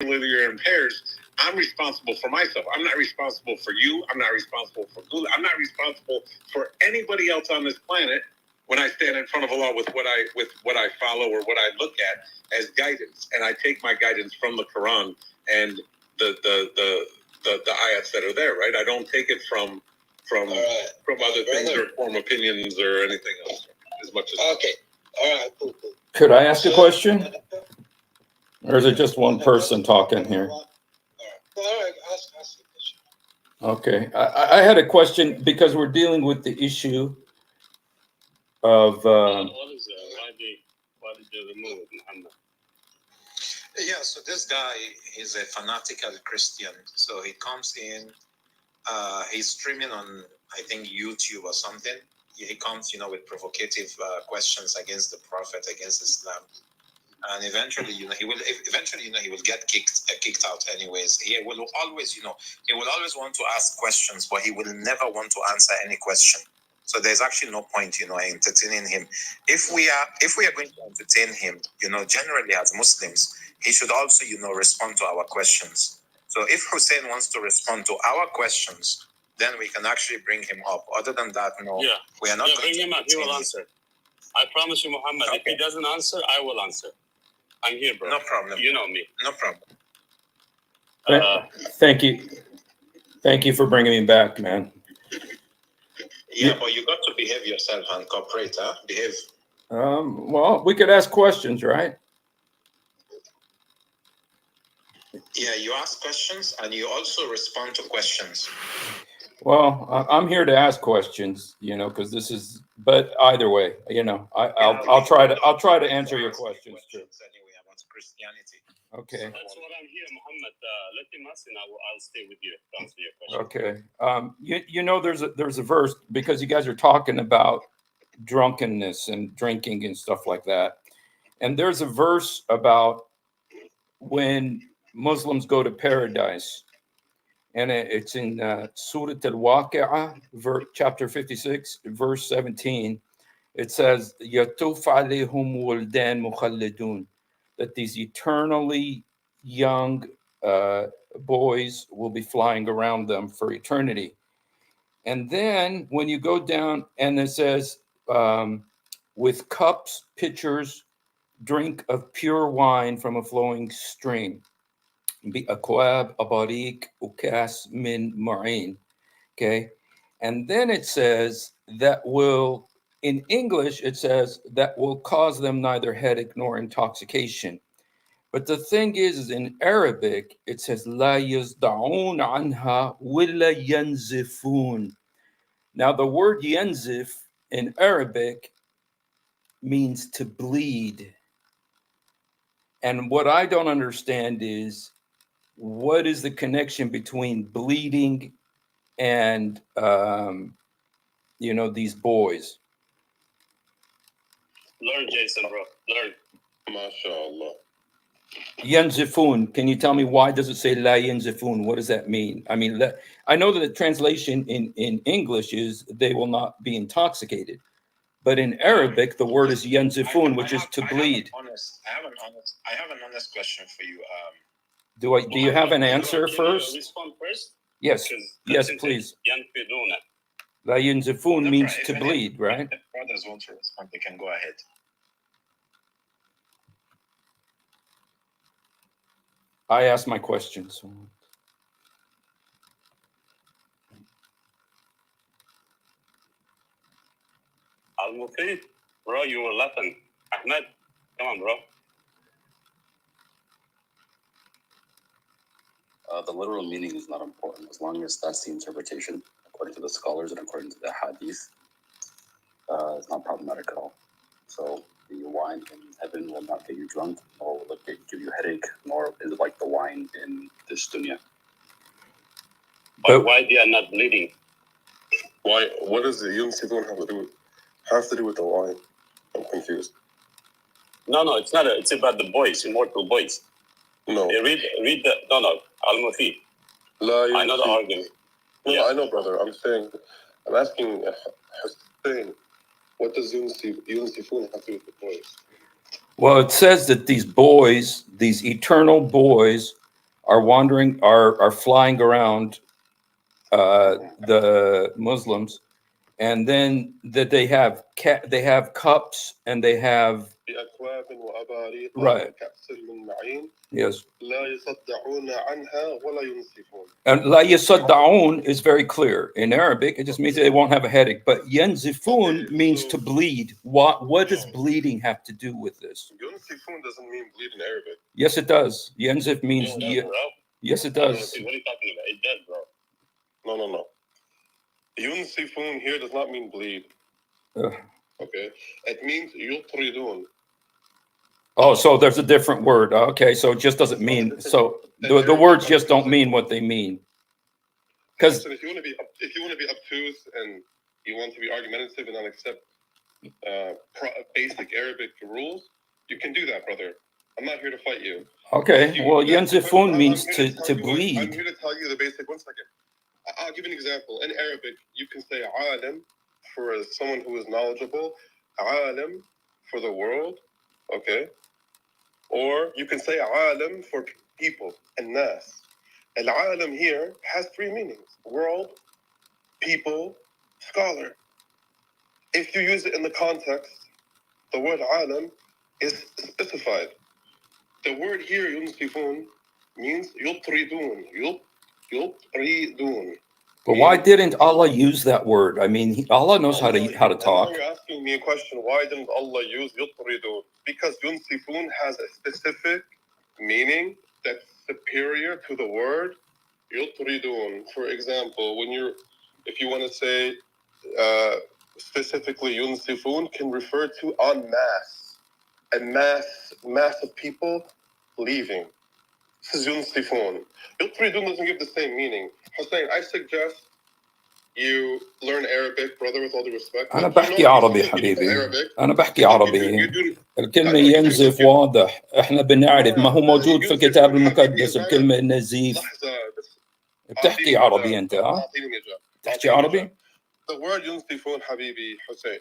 linear in pairs, I'm responsible for myself. I'm not responsible for you. I'm not responsible for Gula. I'm not responsible for anybody else on this planet when I stand in front of Allah with what I follow or what I look at as guidance. And I take my guidance from the Quran and the ayats that are there, right? I don't take it from other things or from opinions or anything else as much as okay. All right, cool. Could I ask a question? Or is it just one person talking here? All right, ask the question. Okay, I had a question because we're dealing with the issue of What is it? Why did you remove Muhammad? Yeah, so this guy is a fanatical Christian. So he comes in, he's streaming on, I think, YouTube or something. He comes, with provocative questions against the Prophet, against Islam. And eventually, he will get kicked out anyways. He will always want to ask questions, but he will never want to answer any question. So there's actually no point, entertaining him. If we are going to entertain him, generally as Muslims, he should also, respond to our questions. So if Hussein wants to respond to our questions, then we can actually bring him up. Other than that, no, we are not going bring to him up. He will answer. I promise you, Muhammad. Okay. If he doesn't answer, I will answer. I'm here, bro. No problem. You know me. No problem. thank you. Thank you for bringing me back, man. Yeah, but you got to behave yourself and cooperate, huh? Behave. Well, we could ask questions, right? Yeah, you ask questions and you also respond to questions. Well, I'm here to ask questions, because this is. But either way, I'll try to answer your questions too. Anyway, about Christianity. Okay. That's what I'm here, Muhammad. Let him ask, and I'll stay with you to answer your question. Okay. There's a verse because you guys are talking about drunkenness and drinking and stuff like that, and there's a verse about when Muslims go to paradise. And it's in Surah Al-Waqi'ah, chapter 56, verse 17. It says, يَطُوفُ عَلَيْهُمْ وِلْدَانٌ مُخَلَّدُونَ, that these eternally young boys will be flying around them for eternity. And then when you go down and it says, with cups, pitchers, drink of pure wine from a flowing stream. بأكواب أباريق وكأس من معين. Okay, and then it says that will, in English it says that will cause them neither headache nor intoxication. But the thing is in Arabic it says لا يصدعون عنها ولا ينزفون. Now the word ينزف in Arabic means to bleed. And what I don't understand is, what is the connection between bleeding and these boys? Learn, Jason, bro. Learn. MashaAllah. Yanzifun. Can you tell me why does it say la yanzifun? What does that mean? I mean, I know that the translation in English is they will not be intoxicated, but in Arabic the word is yanzifun, which is to bleed. I have an honest question for you. Do you have an answer first? Respond first. Yes. Yes, please. La yanzifun means to bleed, right? If brothers want to respond, they can go ahead. I asked my questions. Al-Mufid, bro, you were laughing. Ahmed, come on, bro. The literal meaning is not important as long as that's the interpretation according to the scholars and according to the hadith. It's not problematic at all. So the wine in heaven will not get you drunk, nor will it give you a headache, nor is it like the wine in this dunya. But why they are not bleeding? Why? What does the Yunsidun have to do with the wine? I'm confused. No, it's not. It's about the boys, immortal boys. No. Read the Al-Mufid. I know the argument. No, yeah. I know, brother. I'm asking Hussein, what does Yunsifun have to do with the boys? Well, it says that these boys, these eternal boys, are wandering, are flying around the Muslims, and then that they have cups and they have بأكواب وأباريق Right. وكأس من معين yes. لا يصدعون عنها ولا ينصفون. And la yasaddaun is very clear in Arabic. It just means they won't have a headache. But yanzifun Okay, means so- to bleed. What does bleeding have to do with this? ينصفون doesn't mean bleed in Arabic. Yes, it does. Yanzif means It does, bro. yes, it What are does. you talking about? It does, bro. No. ينصفون here does not mean bleed. Ugh. Okay, it means يطردون. Oh, so there's a different word. Okay, so it just doesn't mean so. The words just don't mean what they mean. Because Listen, if you want to be obtuse and you want to be argumentative and not accept basic Arabic rules, you can do that, brother. I'm not here to fight you. okay, well, I'm yanzifun means here to tell you I'm bleed. here to tell you the basic. 1 second. I'll give you an example. In Arabic, you can say alim for someone who is knowledgeable, alim for the world, okay? Or you can say alim for people, an-nas. Al-alim here has 3 meanings: world, people, scholar. If you use it in the context, the word alim is specified. The word here, yunsifun, means yutridun. Yutridun. But why didn't Allah use that word? I mean, Allah knows how to And now talk. you're asking me a question, why didn't Allah use yutridun? Because yunsifun has a specific meaning that's superior to the word yutridun. For example, if you want to say specifically yunsifun can refer to en masse, a mass of people leaving. This is yunsifun. Yutridun doesn't give the same meaning. Hussein, I suggest you learn Arabic, brother, with all due respect. أنا You بحكي know عربي Arabic. حبيبي. أنا بحكي You عربي. do- الكلمة ينزف واضح. إحنا بنعرف ما هو موجود في الكتاب المقدس الكلمة نزيف. لحظة بس. بتحكي عربي أنت ها؟ أعطيني مجال. بتحكي عربي؟ The word yunsifun, Habibi Hussein,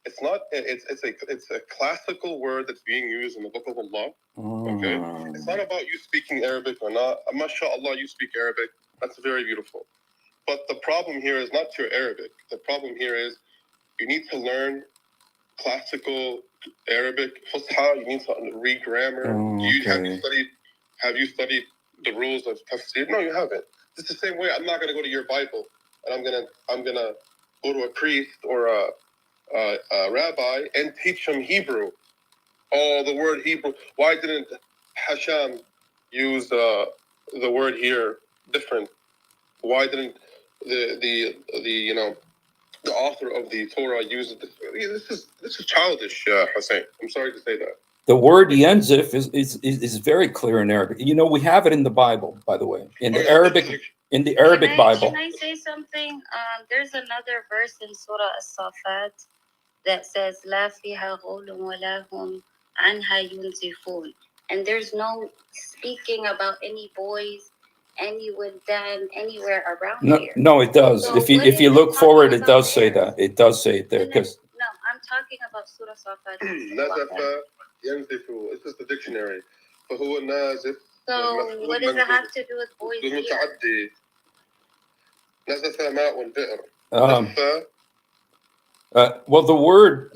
it's not. It's a classical word that's being used in the Book of Allah. Okay. It's not about you speaking Arabic or not. MashaAllah, you speak Arabic. That's very beautiful. But the problem here is not your Arabic. The problem here is you need to learn classical Arabic, Fusha. You need to read grammar. Have you studied the rules of tafsir? No, you haven't. It's the same way. I'm not going to go to your Bible and I'm gonna go to a priest or a rabbi and teach him Hebrew. Oh, the word Hebrew. Why didn't Hasham use the word here different? Why didn't the author of the Torah use it? This is childish, Hussein. I'm sorry to say that. The word yenzif is very clear in Arabic. You know, we have it in the Bible, by the way, in the Arabic Bible. Can I say something? There's another verse in Surah As-Safat that says, "La fiha ghulun wa la hum anha yunzifun." And there's no speaking about any boys, any wildan, anywhere around here. No, it does. So If you look forward, it does say that. It does say it there. Because No, I'm talking about Surah Safat. Nazafa yanzifu. This is the dictionary. فهو نازف. So what does it have to do with boys here? المتعدي. نزف ماء البئر. Well, the word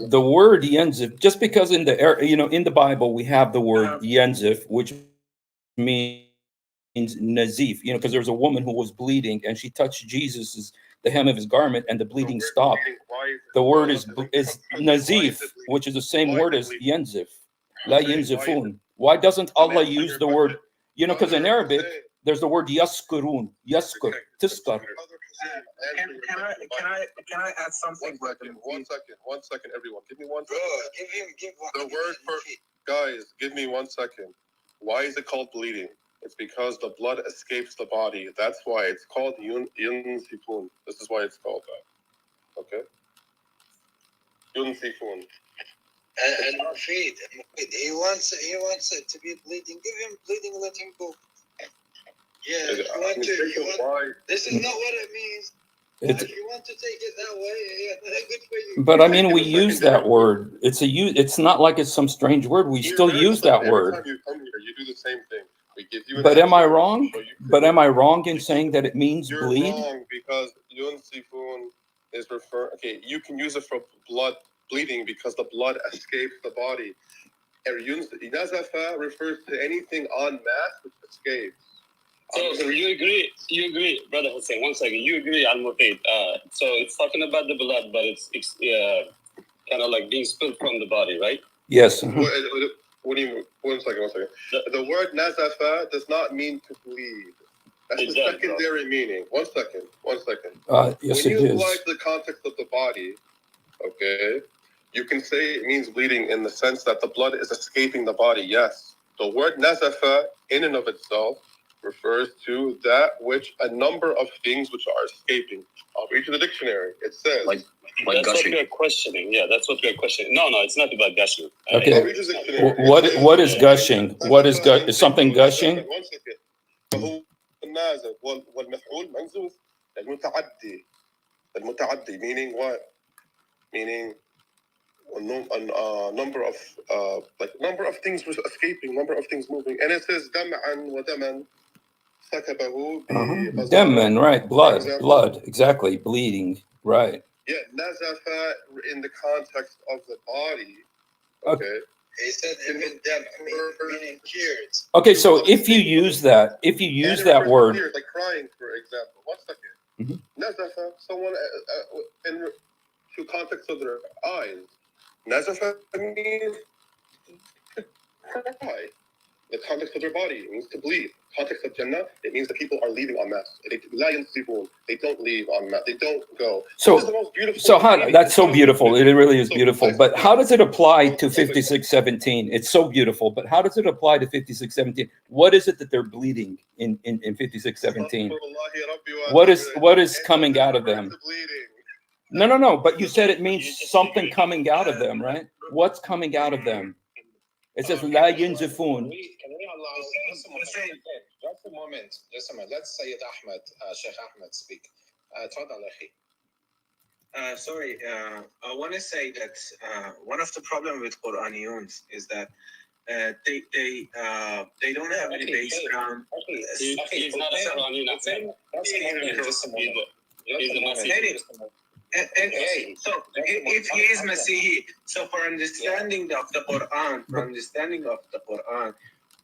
yenzif, just because in the Bible we have the word yenzif, which means nazif, because there was a woman who was bleeding and she touched the hem of his garment and the bleeding stopped. The word is nazif, which is the same word as yenzif. La yenzifun. Why doesn't Allah use the word? Because in Arabic there's the word yaskurun, yaskur, tiskar. Can I add something? 1 second, everyone. Give me 1 Bro, second. give one. The word for guys, give me 1 second. Why is it called bleeding? It's because the blood escapes the body. That's why it's called yunsifun. This is why it's called that. Okay? Yunsifun. And Mufid, he wants it to be bleeding. Give him bleeding, let him go. Yeah, this is not what it means. If you want to take it that way, yeah, good for you. But I mean, we use that word. It's not like it's some strange word. We still use that word. Every time you come here, you do the same thing. We give you an But am I answer, wrong? so you can- But am I wrong in saying that it means You're bleed? wrong because yunsifun is refer. Okay, you can use it for blood bleeding because the blood escapes the body. Nazafa refers to anything en masse which escapes. So you agree, Brother Hussein, 1 second, you agree, Al-Mufid. So it's talking about the blood, but it's kind of like being spilled from the body, right? Yes. What do you mean? 1 second. The word nazafa does not mean to bleed. That's the secondary meaning. 1 second. Yes, When it you is. apply the context of the body, okay, you can say it means bleeding in the sense that the blood is escaping the body. Yes. The word nazafa in and of itself refers to that which a number of things which are escaping. I'll read you the dictionary. It says Like that's gushing. what we're questioning. Yeah, that's what we're questioning. No, it's not about gushing. Okay. I'll read you the dictionary. What is gushing? What is is something gushing? 1 second. فهو النازف والمفعول منزوف المتعدي meaning what? Meaning a number of things was escaping, number of things moving, and it says دمعا ودما سكبه بغزارة. Demen, right? Blood. Exactly. Bleeding. Right. Yeah, nazafa in the context of the body. Okay. He said even them, meaning tears. Okay. So if you use that word, Tears, like crying, for example. 1 second. Mhm. Nazafa, someone in to context of their eyes. Nazafa means to cry. The context of their body, it means to bleed. Context of Jannah, it means that people are leaving en masse. They don't leave en masse. They don't go. So- This is the most beautiful so how, meaning. that's so beautiful. It really is beautiful. But how does it apply to 5617? It's so beautiful. But how does it apply to 5617? What is it that they're bleeding in 5617? What is coming out of them? No. But you said it means something coming out of them, right? What's coming out of them? It says la yunzifun. Can we allow just a moment? Let's Sayyid Ahmed, Sheikh Ahmed speak. تفضل أخي. Sorry, I want to say that one of the problems with Quraniyuns is that they don't have any background. He's not a Quranian. He's a Masih. So if he is Masihi, so for understanding of the Quran,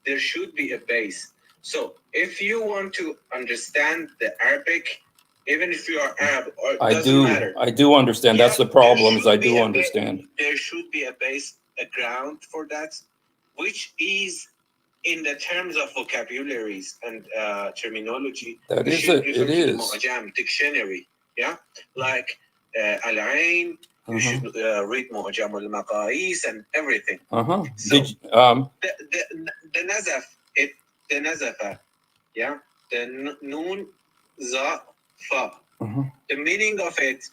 there should be a base. So if you want to understand the Arabic, even if you are Arab, or doesn't matter. I do understand. That's the problem. Is I do understand. There should be a base, a ground for that, which is in the terms of vocabularies and terminology. That is it. It is. Mu'jam dictionary, yeah, like Al-Ain. You should read Mu'jam al-Maqais and everything. So, the nazaf, the nazafa, yeah, the noon za fa. The meaning of it,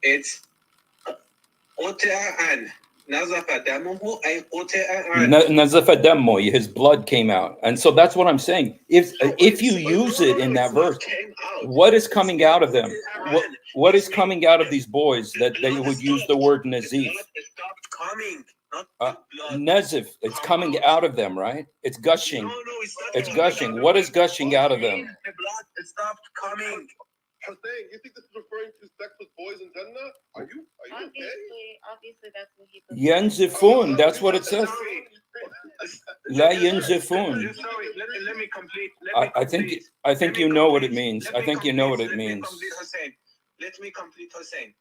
it's quta'an. Nazafa damuhu ay quta'an. Nazafa damo, his blood came out. And so that's what I'm saying. If you use it in that verse, what is coming out of them? What is coming out of these boys that they would use the word nazif? It stopped coming, not blood. Nazif, it's coming out of them, right? It's gushing. No, It's gushing. What is gushing out of them? The blood stopped coming. Hussein, you think this is referring to sex with boys in Jannah? Are you okay? Obviously, that's what he believes. Yanzifun, that's what it says. La yanzifun. Sorry, let me complete. I think you know what it means. I think you know what it means. Let me complete, Hussein.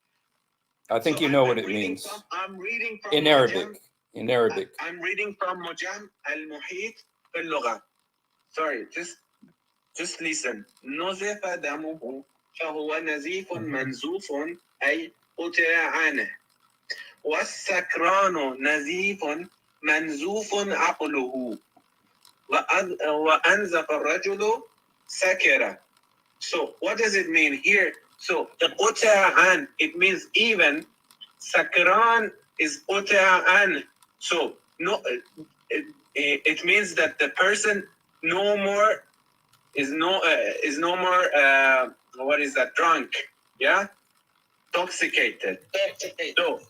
I think you know what it means. I'm reading from In Arabic. In Arabic. I'm reading from Mujam al-Muhit al-Lugha. Sorry, just listen. نزف دمه فهو نزيف منزوف أي قطع عنه والسكران نزيف منزوف عقله وأنزف الرجل سكر. So what does it mean here? So the قطع عن, it means even. Sakran is قطع عن. So no, it means that the person no more is no more what is that, drunk, yeah, intoxicated. So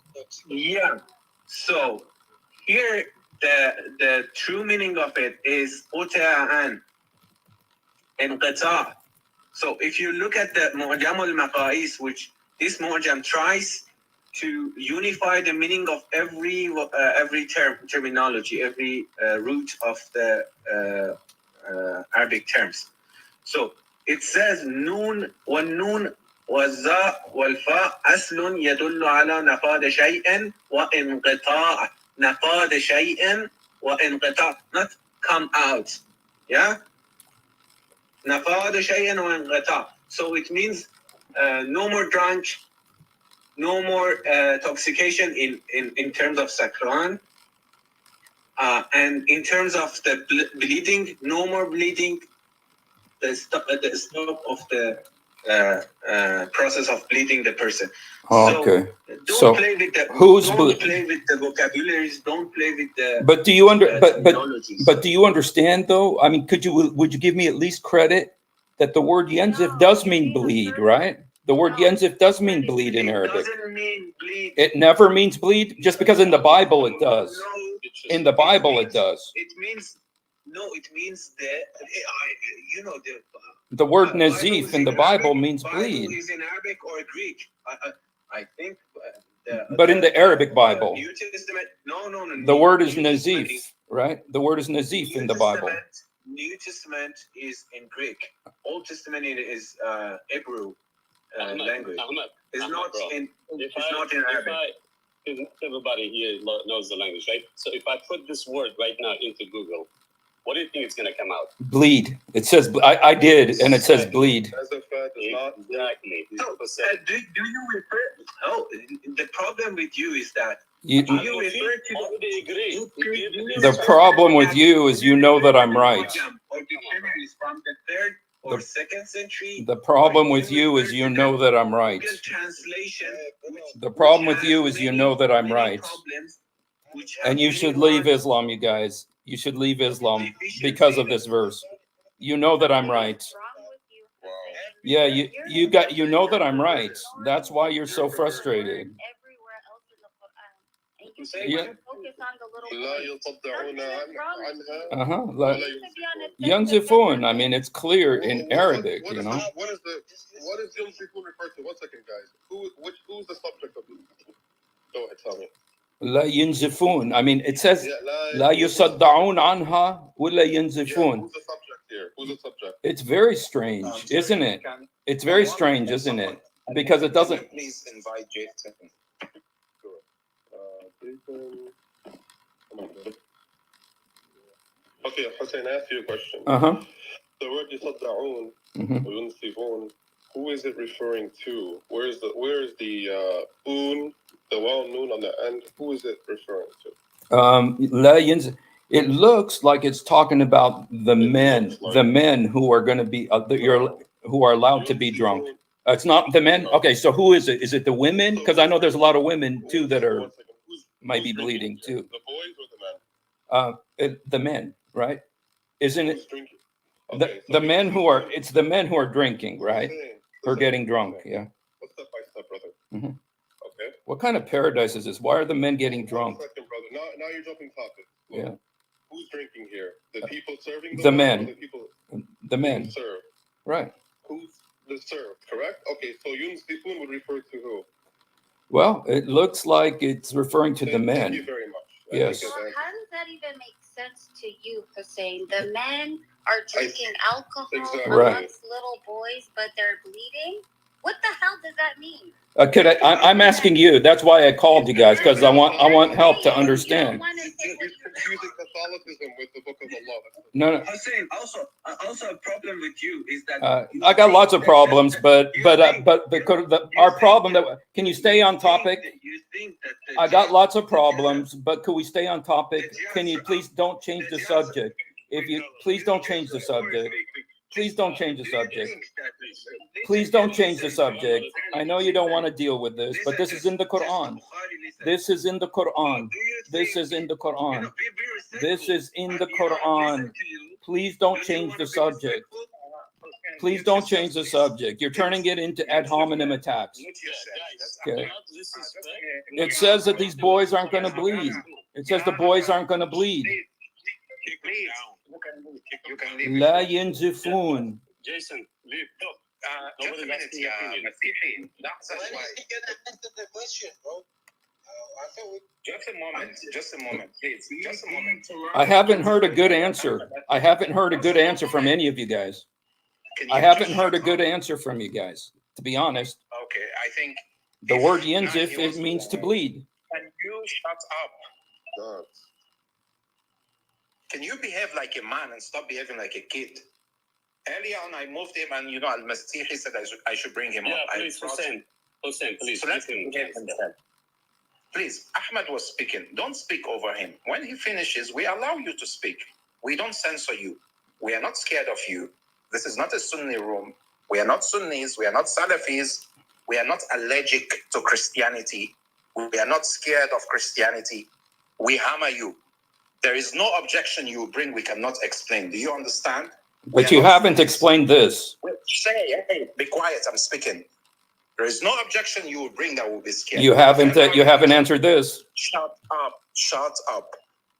yeah, so here the true meaning of it is قطع عن. انقطاع. So if you look at the معجم المقاييس, which this معجم tries to unify the meaning of every terminology, every root of the Arabic terms. So it says نون والنون والزاء والفاء أصل يدل على نفاذ شيء وانقطاع. نفاذ شيء وانقطاع, not come out. Yeah? نفاذ شيء وانقطاع. So it means no more drunk, no more intoxication in terms of sakran. And in terms of the bleeding, no more bleeding. The stop of the process of bleeding the person. Okay. Don't play with the play with the vocabularies. Don't play with the. But do you but do you understand though? I mean, would you give me at least credit that the word yenzif does mean bleed, right? The word yenzif does mean bleed in Arabic. It doesn't mean bleed. It never means bleed, just because in the Bible it does. In the Bible it does. It means no. It means the word nazif in the Bible means bleed. Bible is in Arabic or Greek. I think. But in the Arabic Bible, New Testament, no. The word is nazif, right? The word is nazif in the Bible. New Testament is in Greek. Old Testament is Hebrew language. It's not in Arabic. Everybody here knows the language, right? So if I put this word right now into Google, what do you think it's going to come out? Bleed. It says, I did, and it says bleed. Exactly. So, do you refer? Oh, the problem with you is that you refer to the problem with you is you know that I'm right. Or dictionaries from the 3rd or 2nd century. The problem with you is you know that I'm right. The problem with you is you know that I'm right. And you should leave Islam, you guys. You should leave Islam because of this verse. You know that I'm right. Yeah, you know that I'm right. That's why you're so frustrated. Yeah. Yanzifun. I mean, it's clear in Arabic, you know. What is Yanzifun referred to? 1 second, guys. Who's the subject of this? Go ahead, tell me. لا ينزفون. I mean, it says لا يصدعون عنها ولا ينزفون. Who's the subject here? Who's the subject? It's very strange, isn't it? It's very strange, isn't it? Because it doesn't. Please invite Jason. Okay, Hussein, ask you a question. The word يصدعون وينزفون, who is it referring to? Where is the un, the well noon on the end? Who is it referring to? It looks like it's talking about the men who are going to be who are allowed to be drunk. It's not the men. Okay, so who is it? Is it the women? Because I know there's a lot of women too that might be bleeding too. The boys or the men? The men, right? Isn't it? Okay, the men who are? It's the men who are drinking, right? Or getting drunk. Yeah. What's step by step, brother? Okay. What kind of paradise is this? Why are the men getting drunk? 1 second, brother. Now you're jumping topics. Yeah. Who's drinking here? The people serving the men. The people. The men. Serve. Right. Who's the served? Correct. Okay. So Yunzifun would refer to who? Well, it looks like it's referring to the men. Thank you very much. Yes. Well, how does that even make sense to you, Hussein? The men are drinking alcohol amongst little boys, but they're bleeding? What the hell does that mean? I'm asking you. That's why I called you guys, because I want help to understand. You're confusing Catholicism with the Book of Allah. No. Hussein, also a problem with you is that I got lots of problems, but our problem that can you stay on topic? I got lots of problems, but could we stay on topic? Can you please don't change the subject? Please don't change the subject. Please don't change the subject. Please don't change the subject. I know you don't want to deal with this, but this is in the Quran. This is in the Quran. This is in the Quran. This is in the Quran. Please don't change the subject. Please don't change the subject. You're turning it into ad hominem attacks. Okay. It says that these boys aren't going to bleed. It says the boys aren't going to bleed. لا ينزفون. Jason, leave. Look, Nobody's just a minute, asking your opinion. Masihi. لحظة When شوي. is he gonna answer the question, bro? I thought we. Just a moment, please. Just a moment. I haven't heard a good answer. I haven't heard a good answer from any of you guys. Can you I haven't just heard a shut good up? answer from you guys. To be honest, Okay, I think the if word not, yinzif, he it wants means to bleed. Can you shut up? God. Can you behave like a man and stop behaving like a kid? Earlier on, I moved him, and Al-Masihi said I should bring him Yeah, up. please, Hussein, please. So let's let him behave himself. Please, Ahmed was speaking. Don't speak over him. When he finishes, we allow you to speak. We don't censor you. We are not scared of you. This is not a Sunni room. We are not Sunnis. We are not Salafis. We are not allergic to Christianity. We are not scared of Christianity. We hammer you. There is no objection you bring we cannot explain. Do you understand? But you haven't explained this. Hey, be quiet. I'm speaking. There is no objection you will bring that will be scared. You haven't answered this. Shut up. Shut up.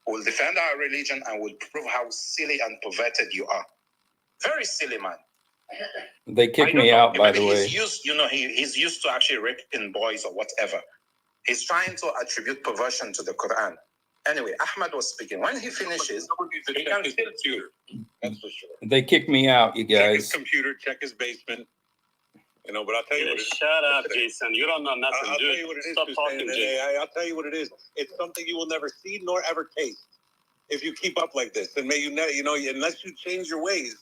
We'll defend our religion and we'll prove how silly and perverted you are. Very silly man. They kicked me out, by the way. He's used to actually raping boys or whatever. He's trying to attribute perversion to the Quran. Anyway, Ahmad was speaking. When he finishes, he can still computer. That's for sure. They kicked me out, you Check his guys. computer, check his basement. You know, but I'll tell you what it is. Shut up, Jason. You don't know nothing, I'll dude. tell you what it is. Stop Hussein, talking, and Jason. I'll tell you what it is. It's something you will never see nor ever taste if you keep up like this. And may you never, unless you change your ways,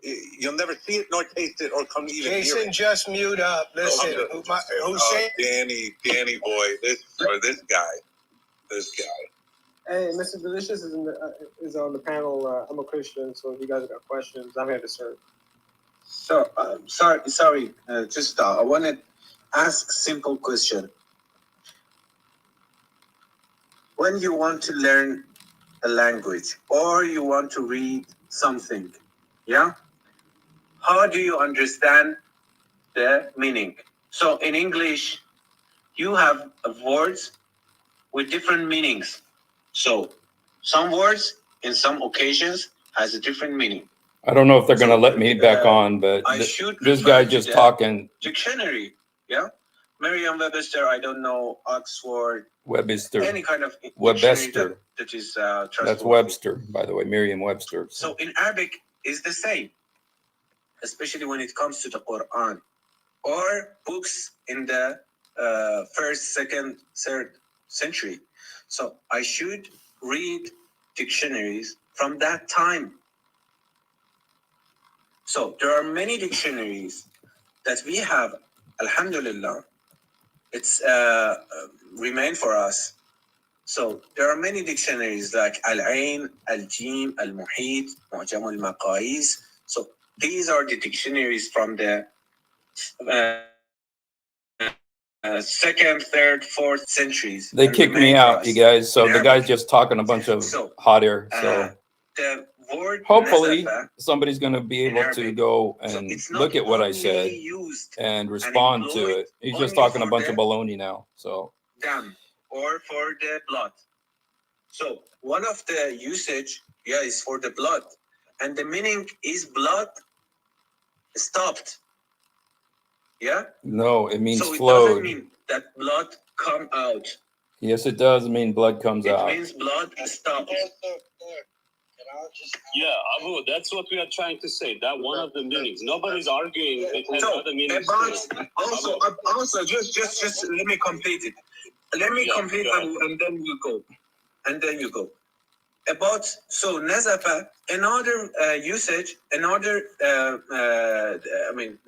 you'll never see it nor taste it or come even near Jason, it. just mute up. Listen, Hussein. Danny boy, this guy. Hey, Mr. Delicious is on the panel. I'm a Christian, so if you guys got questions, I'm here to serve. So, sorry. I want to ask simple question. When you want to learn a language or you want to read something, yeah, how do you understand the meaning? So, in English, you have words with different meanings. So, some words in some occasions has a different meaning. I don't know if they're going to let me back on, but this guy just talking. Dictionary, yeah? Merriam-Webster, I don't know, Oxford, Webster. any kind of Webster. that is That's trustworthy. Webster, by the way, Merriam-Webster. So in Arabic is the same, especially when it comes to the Quran or books in the first, second, third century. So I should read dictionaries from that time. So there are many dictionaries that we have, alhamdulillah, it's remain for us. So there are many dictionaries like Al-Ain, Al-Jim, Al-Muhit, Mu'jam al-Maqais. So these are the dictionaries from the second, third, fourth centuries. They kicked me out, you guys. So the guy's just talking a bunch of hot air. So the word hopefully nasafa, somebody's going to be able to go and look at what I said and respond to it. He's just talking a bunch of baloney now. So dam or for the blood. So one of the usage, is for the blood, and the meaning is blood stopped. Yeah. No, it means so it flowed. doesn't mean that blood come out. Yes, it does mean blood comes out. It means blood stopped. Yeah, Abu, that's what we are trying to say. That one of the meanings. Nobody's arguing it has So other meanings. also, just let me complete it. Let me complete and then you go. About nazafa, another usage,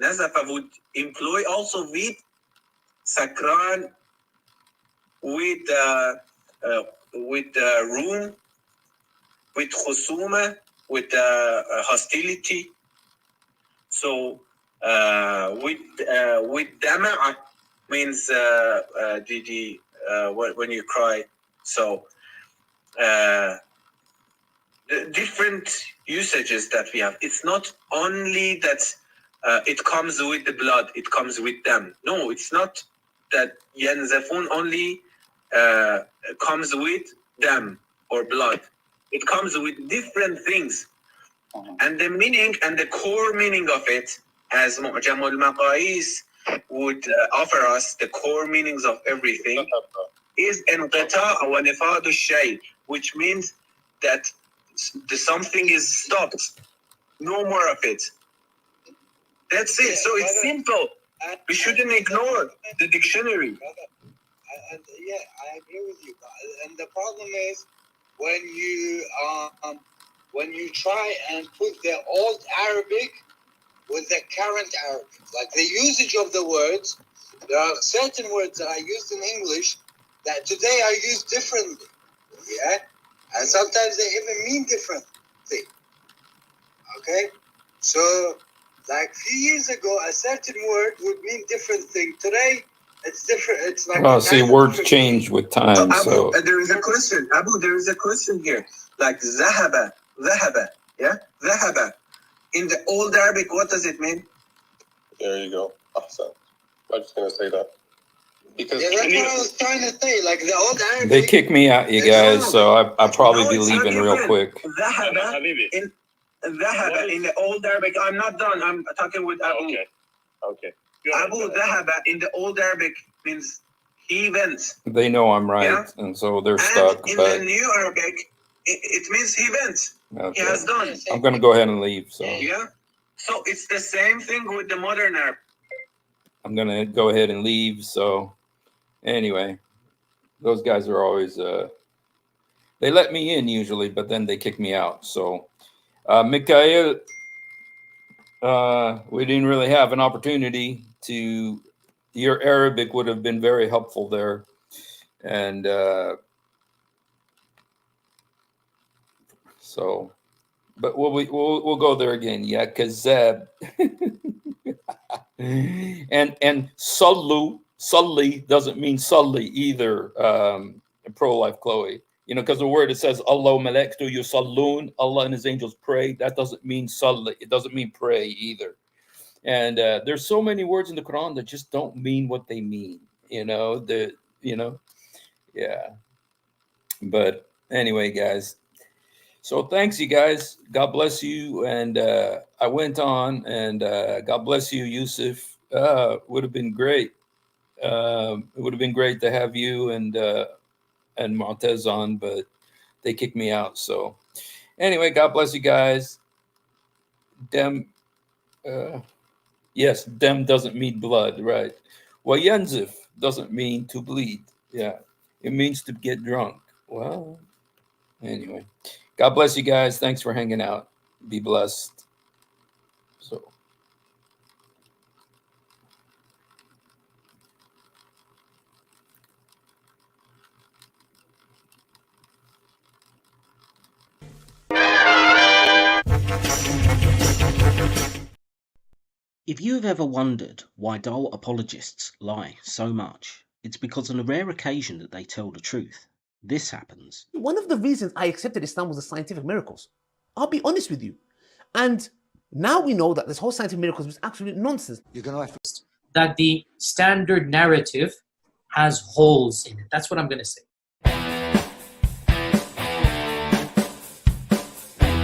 nazafa would employ also with sakran, with room, with khusuma, with hostility. So with dama'a means when you cry. So the different usages that we have. It's not only that it comes with the blood, it comes with them. No, it's not that yanzafun only comes with them or blood. It comes with different things. And the meaning and the core meaning of it, as Mu'jam al-Maqais would offer us, the core meanings of everything, is انقطاع ونفاذ الشيء, which means that the something is stopped. No more of it. That's it. So it's simple. We shouldn't ignore the dictionary. And yeah, I agree with you. And the problem is when you try and put the old Arabic with the current Arabic, like the usage of the words, there are certain words that are used in English that today are used differently. Yeah, and sometimes they even mean different things. Okay, so like a few years ago, a certain word would mean different thing. Today, it's different. It's like see, words change with time. So Abu, there is a question. Abu, there is a question here. Like zahaba, yeah, zahaba. In the old Arabic, what does it mean? There you go. Awesome. I'm just gonna say that because yeah, that's what I was trying to say. Like the old Arabic. they kick me out, you guys. So I'll probably be leaving real quick. Zahaba in the old Arabic. I'm not done. I'm talking with Abu. Okay. Abu Dhahaba in the old Arabic means he went. They know I'm right, Yeah. and so they're And stuck. in But the new Arabic, it means he went. okay. He has done. I'm gonna go ahead and leave. So Yeah. So it's the same thing with the modern Arabic. I'm gonna go ahead and leave. So anyway, those guys are always they let me in usually, but then they kick me out. So Mikhail, we didn't really have an opportunity to. Your Arabic would have been very helpful there, and so. But we'll go there again. Yeah, kazab. and sully doesn't mean sully either. Pro-life Chloe, because the word, it says Allah malaktu yusallun, Allah and his angels pray. That doesn't mean sully. It doesn't mean pray either. And there's so many words in the Quran that just don't mean what they mean. Yeah. But anyway, guys. So thanks, you guys. God bless you. And I went on, and God bless you, Yusuf. Would have been great. It would have been great to have you and Montez on, but they kicked me out. So anyway, God bless you guys. Yes, dem doesn't mean blood, right? Well, Yenzif doesn't mean to bleed. Yeah, it means to get drunk. Well, anyway. God bless you guys. Thanks for hanging out. Be blessed. So. If you have ever wondered why dull apologists lie so much, it's because on a rare occasion that they tell the truth. This happens. One of the reasons I accepted Islam was the scientific miracles. I'll be honest with you. And now we know that this whole scientific miracles was absolute nonsense. You're going to have to... That the standard narrative has holes in it. That's what I'm going to say.